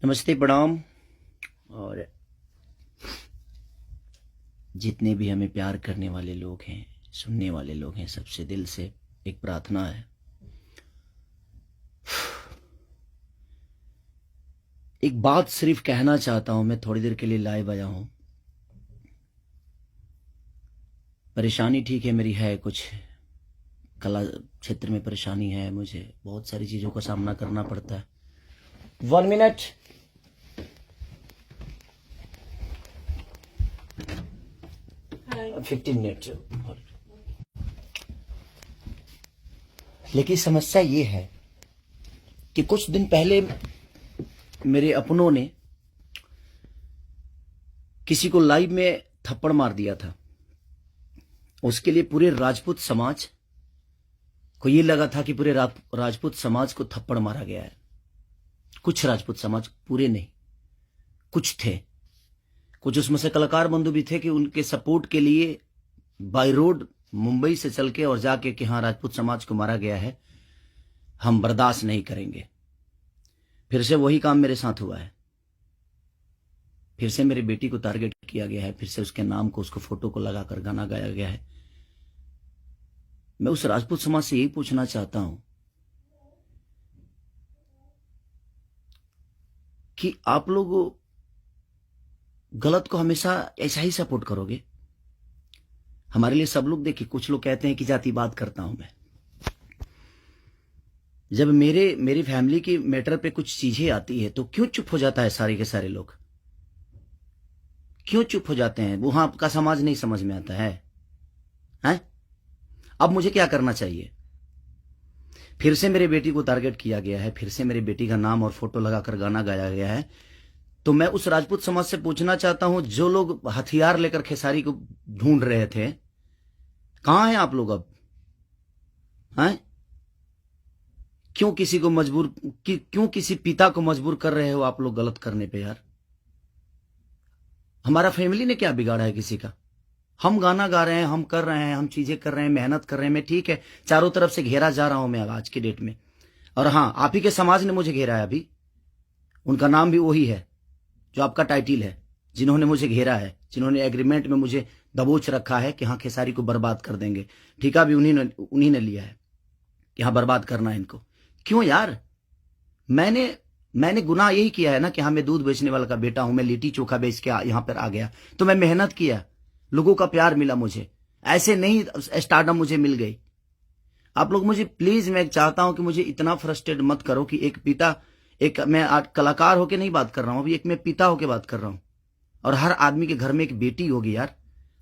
नमस्ते, प्रणाम। और जितने भी हमें प्यार करने वाले लोग हैं, सुनने वाले लोग हैं, सबसे दिल से एक प्रार्थना है। एक बात सिर्फ कहना चाहता हूं, मैं थोड़ी देर के लिए लाइव आया हूं। परेशानी ठीक है, मेरी है कुछ कला क्षेत्र में परेशानी है, मुझे बहुत सारी चीजों का सामना करना पड़ता है। 1 मिनट। Hi. 15 मिनट। लेकिन समस्या ये है कि कुछ दिन पहले मेरे अपनों ने किसी को लाइव में थप्पड़ मार दिया था। उसके लिए पूरे राजपूत समाज को ये लगा था कि पूरे राजपूत समाज को थप्पड़ मारा गया है। कुछ राजपूत समाज, पूरे नहीं, कुछ थे। कुछ उसमें से कलाकार बंधु भी थे कि उनके सपोर्ट के लिए बाय रोड मुंबई से चल के और जाके कि हाँ, राजपूत समाज को मारा गया है, हम बर्दाश्त नहीं करेंगे। फिर से वही काम मेरे साथ हुआ है। फिर से मेरी बेटी को टारगेट किया गया है, फिर से उसके नाम को, उसको फोटो को लगाकर गाना गाया गया है। मैं उस राजपूत समाज से यही पूछना चाहता हूं कि आप लोग गलत को हमेशा ऐसा ही सपोर्ट करोगे? हमारे लिए सब लोग, देखिए, कुछ लोग कहते हैं कि जातिवाद करता हूं मैं। जब मेरी फैमिली की मैटर पे कुछ चीजें आती है तो क्यों चुप हो जाता है सारे के सारे लोग? क्यों चुप हो जाते हैं? वहां आपका समाज नहीं समझ में आता है, हैं? अब मुझे क्या करना चाहिए? फिर से मेरी बेटी को टारगेट किया गया है, फिर से मेरी बेटी का नाम और फोटो लगाकर गाना गाया गया है। तो मैं उस राजपूत समाज से पूछना चाहता हूं, जो लोग हथियार लेकर खेसारी को ढूंढ रहे थे, कहां हैं आप लोग अब? हैं? क्यों किसी को मजबूर, क्यों किसी पिता को मजबूर कर रहे हो आप लोग गलत करने पे? यार, हमारा फैमिली ने क्या बिगाड़ा है किसी का? हम गाना गा रहे हैं, हम कर रहे हैं, हम चीजें कर रहे हैं, मेहनत कर रहे हैं। मैं ठीक है, चारों तरफ से घेरा जा रहा हूं मैं आज की डेट में। और हाँ, आप ही के समाज ने मुझे घेरा है अभी। उनका नाम भी वही है जो आपका टाइटिल है, जिन्होंने मुझे घेरा है, जिन्होंने एग्रीमेंट में मुझे दबोच रखा है कि हाँ, खेसारी को बर्बाद कर देंगे। ठेका भी उन्हीं ने लिया है कि हाँ, बर्बाद करना है इनको। क्यों यार? मैंने गुनाह यही किया है ना कि हाँ, मैं दूध बेचने वाला का बेटा हूं, मैं लिट्टी चोखा बेच के यहां पर आ गया, तो मैं मेहनत किया, लोगों का प्यार मिला मुझे। ऐसे नहीं स्टारडम मुझे मिल गई। आप लोग मुझे प्लीज, मैं चाहता हूं कि मुझे इतना फ्रस्ट्रेट मत करो कि एक पिता, एक मैं आज कलाकार होके नहीं बात कर रहा हूं, अभी एक मैं पिता होके बात कर रहा हूं। और हर आदमी के घर में एक बेटी होगी यार,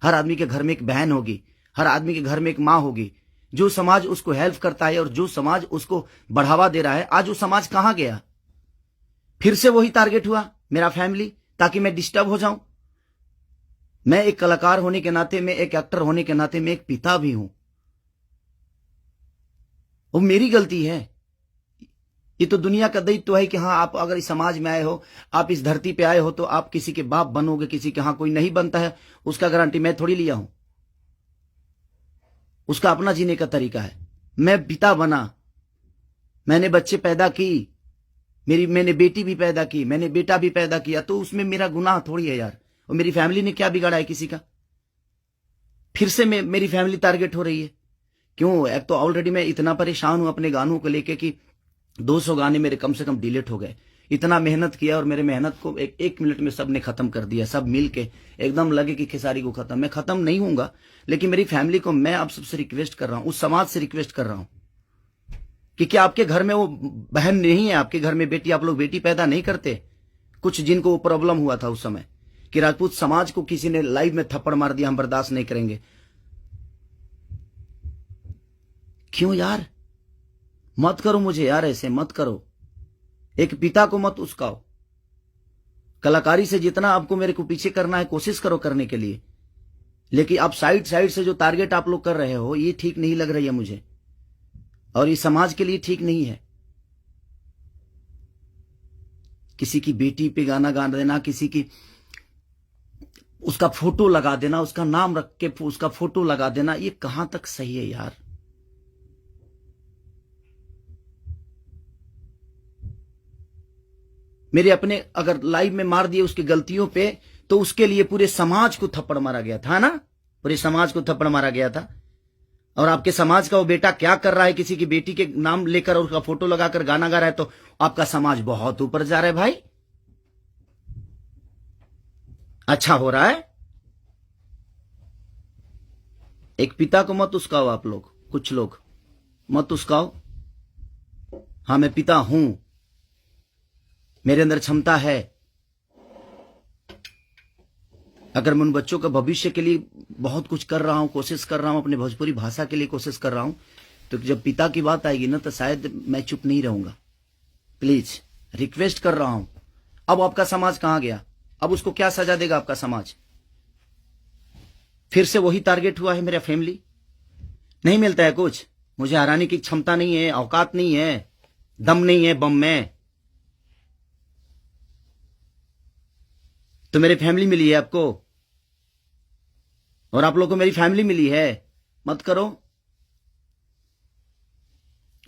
हर आदमी के घर में एक बहन होगी, हर आदमी के घर में एक माँ होगी। जो समाज उसको हेल्प करता है और जो समाज उसको बढ़ावा दे रहा है, आज वो समाज कहां गया? फिर से वही टारगेट हुआ, मेरा फैमिली, ताकि मैं डिस्टर्ब हो जाऊं। मैं एक कलाकार होने के नाते, मैं एक एक्टर होने के नाते, मैं एक पिता भी हूं। वो मेरी गलती है। ये तो दुनिया का दायित्व है कि हाँ, आप अगर इस समाज में आए हो, आप इस धरती पे आए हो, तो आप किसी के बाप बनोगे, किसी के। हाँ, कोई नहीं बनता है उसका गारंटी मैं थोड़ी लिया हूं। उसका अपना जीने का तरीका है। मैं पिता बना, मैंने बच्चे पैदा की, मैंने बेटी भी पैदा की, मैंने बेटा भी पैदा किया, तो उसमें मेरा गुनाह थोड़ी है यार। और मेरी फैमिली ने क्या बिगाड़ा है किसी का? फिर से मेरी फैमिली टारगेट हो रही है। क्यों? एक तो ऑलरेडी मैं इतना परेशान हूं अपने गानों को लेके कि 200 गाने मेरे कम से कम डिलीट हो गए। इतना मेहनत किया और मेरे मेहनत को एक मिनट में सबने खत्म कर दिया। सब मिल के एकदम लगे कि खेसारी को खत्म। मैं खत्म नहीं हूंगा, लेकिन मेरी फैमिली को मैं आप सबसे रिक्वेस्ट कर रहा हूं, उस समाज से रिक्वेस्ट कर रहा हूं कि क्या आपके घर में वो बहन नहीं है? आपके घर में बेटी, आप लोग बेटी पैदा नहीं करते? कुछ जिनको वो प्रॉब्लम हुआ था उस समय कि राजपूत समाज को किसी ने लाइव में थप्पड़ मार दिया, हम बर्दाश्त नहीं करेंगे। क्यों यार? मत करो मुझे यार, ऐसे मत करो। एक पिता को मत उस्काओ। कलाकारी से जितना आपको मेरे को पीछे करना है, कोशिश करो करने के लिए, लेकिन आप साइड से जो टारगेट आप लोग कर रहे हो, ये ठीक नहीं लग रही है मुझे, और ये समाज के लिए ठीक नहीं है। किसी की बेटी पे गाना गा देना, किसी की उसका फोटो लगा देना, उसका नाम रख के उसका फोटो लगा देना, ये कहां तक सही है यार? मेरे अपने अगर लाइव में मार दिए उसकी गलतियों पे, तो उसके लिए पूरे समाज को थप्पड़ मारा गया था ना, पूरे समाज को थप्पड़ मारा गया था। और आपके समाज का वो बेटा क्या कर रहा है, किसी की बेटी के नाम लेकर और उसका फोटो लगाकर गाना गा रहा है, तो आपका समाज बहुत ऊपर जा रहा है भाई। अच्छा हो रहा है। एक पिता को मत उस्काओ आप लोग, कुछ लोग मत उस्काओ। हाँ, मैं पिता हूं, मेरे अंदर क्षमता है। अगर मैं उन बच्चों का भविष्य के लिए बहुत कुछ कर रहा हूं, कोशिश कर रहा हूं, अपने भोजपुरी भाषा के लिए कोशिश कर रहा हूं, तो जब पिता की बात आएगी ना, तो शायद मैं चुप नहीं रहूंगा। प्लीज रिक्वेस्ट कर रहा हूं। अब आपका समाज कहां गया? अब उसको क्या सजा देगा आपका समाज? फिर से वही टारगेट हुआ है मेरा फैमिली। नहीं मिलता है कुछ, मुझे हराने की क्षमता नहीं है, औकात नहीं है, दम नहीं है बम में। तो मेरी फैमिली मिली है आपको, और आप लोगों को मेरी फैमिली मिली है। मत करो,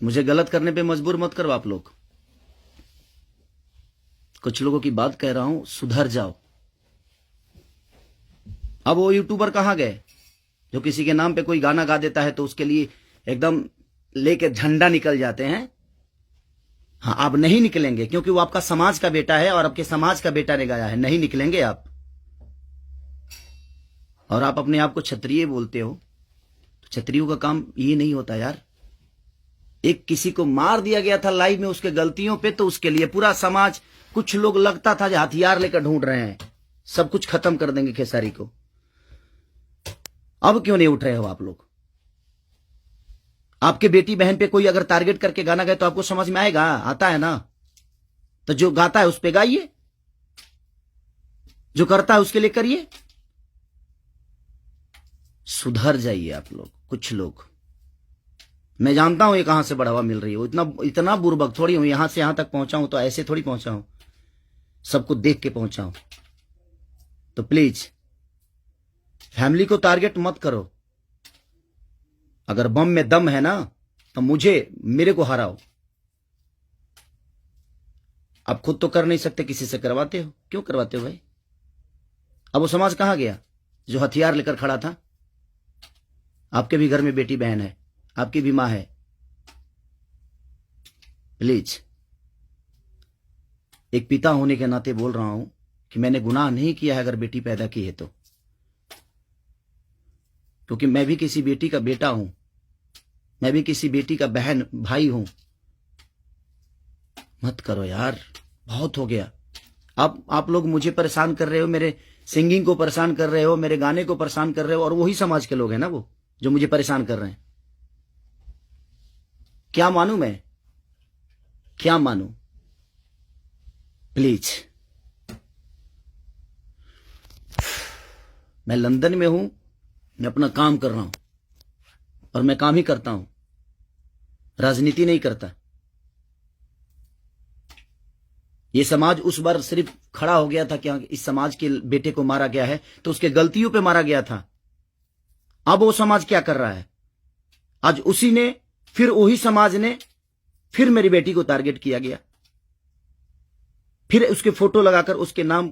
मुझे गलत करने पे मजबूर मत करो आप लोग। कुछ लोगों की बात कह रहा हूं, सुधर जाओ। अब वो यूट्यूबर कहां गए जो किसी के नाम पे कोई गाना गा देता है तो उसके लिए एकदम लेके झंडा निकल जाते हैं? हाँ, आप नहीं निकलेंगे, क्योंकि वो आपका समाज का बेटा है और आपके समाज का बेटा ने गाया है। नहीं निकलेंगे आप। और आप अपने आप को क्षत्रिय बोलते हो, तो क्षत्रियों का काम ये नहीं होता यार। एक किसी को मार दिया गया था लाइव में उसके गलतियों पे, तो उसके लिए पूरा समाज, कुछ लोग लगता था जो हथियार लेकर ढूंढ रहे हैं, सब कुछ खत्म कर देंगे खेसारी को। अब क्यों नहीं उठ रहे हो आप लोग? आपके बेटी बहन पे कोई अगर टारगेट करके गाना गाए तो आपको समझ में आएगा? आता है ना, तो जो गाता है उस पे गाइए, जो करता है उसके लिए करिए। सुधर जाइए आप लोग, कुछ लोग। मैं जानता हूं ये कहां से बढ़ावा मिल रही है, इतना बुर्बक थोड़ी हूं। यहां से यहां तक पहुंचा हूं तो ऐसे थोड़ी पहुंचा हूं, सबको देख के पहुंचा हूं। तो प्लीज फैमिली को टारगेट मत करो। अगर बम में दम है ना, तो मेरे को हराओ। आप खुद तो कर नहीं सकते, किसी से करवाते हो। क्यों करवाते हो भाई? अब वो समाज कहां गया जो हथियार लेकर खड़ा था? आपके भी घर में बेटी बहन है, आपकी भी मां है। प्लीज, एक पिता होने के नाते बोल रहा हूं कि मैंने गुनाह नहीं किया है अगर बेटी पैदा की है तो, क्योंकि मैं भी किसी बेटी का बेटा हूं, मैं भी किसी बेटी का बहन भाई हूं। मत करो यार, बहुत हो गया। आप लोग मुझे परेशान कर रहे हो, मेरे सिंगिंग को परेशान कर रहे हो, मेरे गाने को परेशान कर रहे हो, और वही समाज के लोग हैं ना वो जो मुझे परेशान कर रहे हैं। क्या मानूं मैं? क्या मानूं? प्लीज, मैं लंदन में हूं, मैं अपना काम कर रहा हूं, और मैं काम ही करता हूं, राजनीति नहीं करता। ये समाज उस बार सिर्फ खड़ा हो गया था कि इस समाज के बेटे को मारा गया है, तो उसके गलतियों पे मारा गया था। अब वो समाज क्या कर रहा है? आज उसी ने, फिर वही समाज ने, फिर मेरी बेटी को टारगेट किया गया, फिर उसके फोटो लगाकर उसके नाम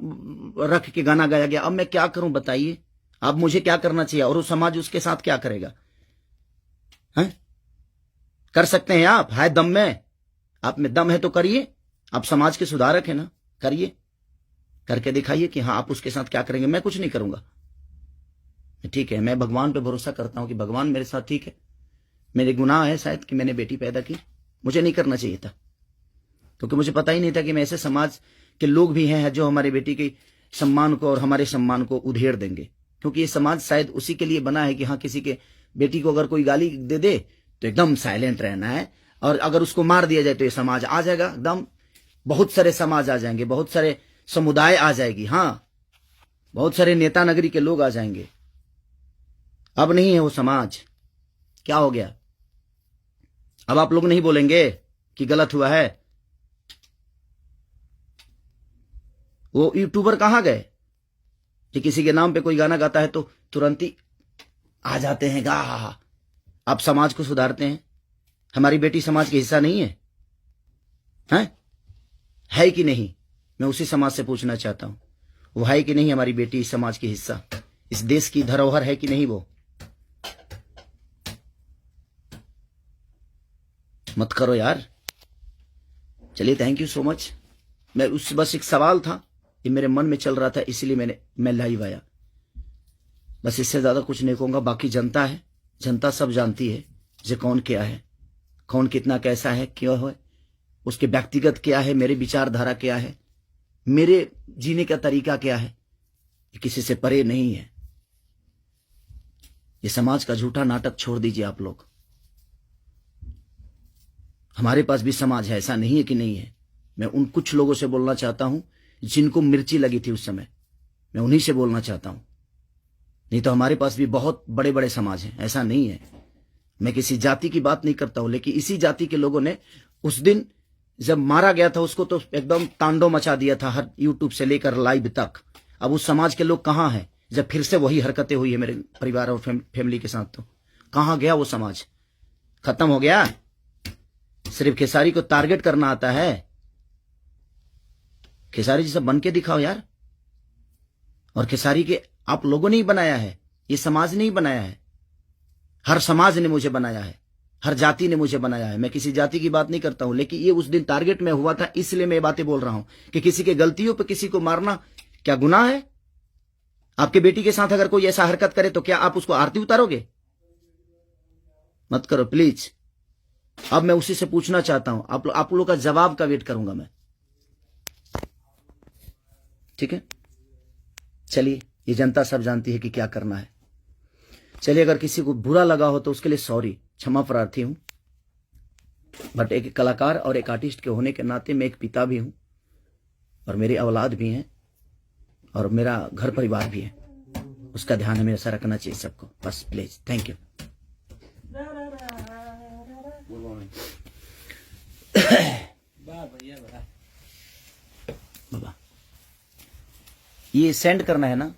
रख के गाना गाया गया। अब मैं क्या करूं बताइए? अब मुझे क्या करना चाहिए, और वो समाज उसके साथ क्या करेगा? हैं? कर सकते हैं आप? है दम में? आप में दम है तो करिए। आप समाज के सुधारक है ना, करिए, करके दिखाइए कि हाँ आप उसके साथ क्या करेंगे। मैं कुछ नहीं करूंगा, ठीक है। मैं भगवान पे भरोसा करता हूं कि भगवान मेरे साथ ठीक है। मेरे गुनाह है शायद कि मैंने बेटी पैदा की, मुझे नहीं करना चाहिए था, क्योंकि मुझे पता ही नहीं था कि मैं ऐसे समाज के लोग भी हैं जो हमारे बेटी के सम्मान को और हमारे सम्मान को उधेड़ देंगे। क्योंकि ये समाज शायद उसी के लिए बना है कि हाँ, किसी के बेटी को अगर कोई गाली दे दे तो एकदम साइलेंट रहना है, और अगर उसको मार दिया जाए तो ये समाज आ जाएगा एकदम। बहुत सारे समाज आ जाएंगे, बहुत सारे समुदाय आ जाएगी, हाँ, बहुत सारे नेता नगरी के लोग आ जाएंगे। अब नहीं है वो समाज। क्या हो गया? अब आप लोग नहीं बोलेंगे कि गलत हुआ है? वो यूट्यूबर कहां गए कि किसी के नाम पे कोई गाना गाता है तो तुरंत ही आ जाते हैं गा? आप समाज को सुधारते हैं। हमारी बेटी समाज का हिस्सा नहीं है? हैं? है कि नहीं? मैं उसी समाज से पूछना चाहता हूं, वो है कि नहीं हमारी बेटी इस समाज की हिस्सा, इस देश की धरोहर है कि नहीं? वो मत करो यार। चलिए, थैंक यू सो मच। मैं बस एक सवाल था, ये मेरे मन में चल रहा था, इसलिए मैं लाइव आया। बस इससे ज्यादा कुछ नहीं कहूंगा। बाकी जनता है, जनता सब जानती है जो कौन क्या है, कौन कितना कैसा है, क्यों है, उसके व्यक्तिगत क्या है, मेरे विचारधारा क्या है, मेरे जीने का तरीका क्या है, ये किसी से परे नहीं है। ये समाज का झूठा नाटक छोड़ दीजिए आप लोग। हमारे पास भी समाज है, ऐसा नहीं है कि नहीं है। मैं उन कुछ लोगों से बोलना चाहता हूं जिनको मिर्ची लगी थी उस समय, मैं उन्हीं से बोलना चाहता हूं। नहीं तो हमारे पास भी बहुत बड़े बड़े समाज हैं, ऐसा नहीं है। मैं किसी जाति की बात नहीं करता हूं, लेकिन इसी जाति के लोगों ने उस दिन जब मारा गया था उसको तो एकदम तांडव मचा दिया था, हर यूट्यूब से लेकर लाइव तक। अब उस समाज के लोग कहां हैं जब फिर से वही हरकतें हुई है मेरे परिवार और फैमिली के साथ? तो कहां गया वो समाज? खत्म हो गया? सिर्फ खेसारी को टारगेट करना आता है? खेसारी जैसा बन के दिखाओ यार। और खेसारी के आप लोगों ने ही बनाया है, ये समाज ने ही बनाया है। हर समाज ने मुझे बनाया है, हर जाति ने मुझे बनाया है। मैं किसी जाति की बात नहीं करता हूं, लेकिन ये उस दिन टारगेट में हुआ था, इसलिए मैं ये बातें बोल रहा हूं कि किसी के गलतियों पर किसी को मारना क्या गुनाह है? आपके बेटी के साथ अगर कोई ऐसा हरकत करे तो क्या आप उसको आरती उतारोगे? मत करो प्लीज। अब मैं उसी से पूछना चाहता हूं, आप लोगों का जवाब का वेट करूंगा मैं। ठीक है, चलिए, ये जनता सब जानती है कि क्या करना है। चलिए, अगर किसी को बुरा लगा हो तो उसके लिए सॉरी, क्षमा प्रार्थी हूं। बट एक कलाकार और एक आर्टिस्ट के होने के नाते मैं एक पिता भी हूं, और मेरी औलाद भी हैं, और मेरा घर परिवार भी है। उसका ध्यान हमेशा रखना चाहिए सबको। बस प्लीज, थैंक यू। बाबा, ये सेंड करना है ना?